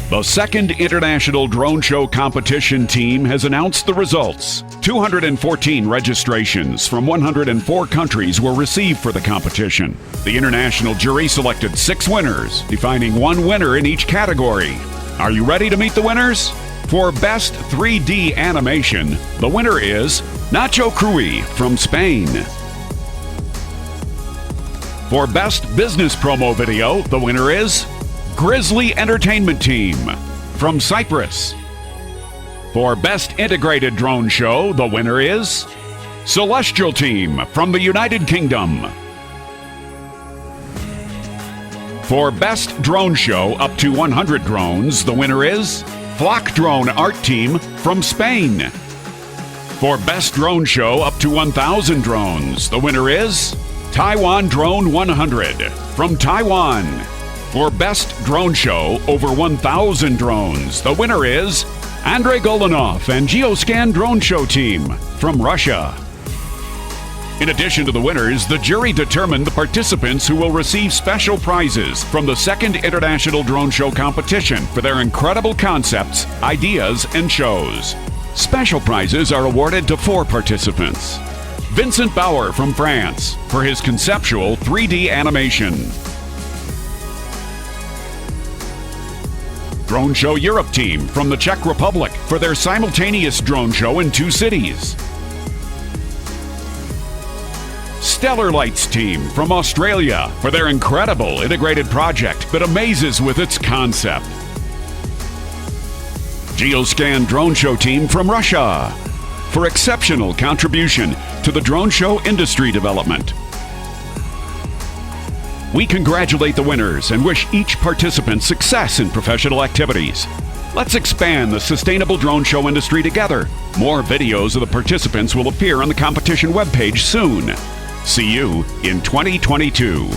The Second International Drone Show Competition team has announced the results. 214 registrations from 104 countries were received for the competition. The international jury selected 6 winners, defining 1 winner in each category. Are you ready to meet the winners? For Best 3D Animation, the winner is Nacho Cruje from Spain. For Best Business Promo Video, the winner is Grizzly Entertainment Team from Cyprus. For Best Integrated Drone Show, the winner is Celestial Team from the United Kingdom. For Best Drone Show up to 100 drones, the winner is Flock Drone Art Team from Spain. For Best Drone Show up to 1,000 drones, the winner is Taiwan Drone 100 from Taiwan. For Best Drone Show over 1,000 drones, the winner is Andrei Golanov and Geoscan Drone Show Team from Russia. In addition to the winners, the jury determined the participants who will receive special prizes from the Second International Drone Show Competition for their incredible concepts, ideas, and shows. Special prizes are awarded to 4 participants. Vincent Bauer from France for his conceptual 3D animation. Drone Show Europe team from the Czech Republic for their simultaneous drone show in 2 cities. Stellar Lights team from Australia for their incredible integrated project that amazes with its concept. Geoscan Drone Show team from Russia for exceptional contribution to the drone show industry development. We congratulate the winners and wish each participant success in professional activities. Let's expand the sustainable drone show industry together. More videos of the participants will appear on the competition webpage soon. See you in 2022.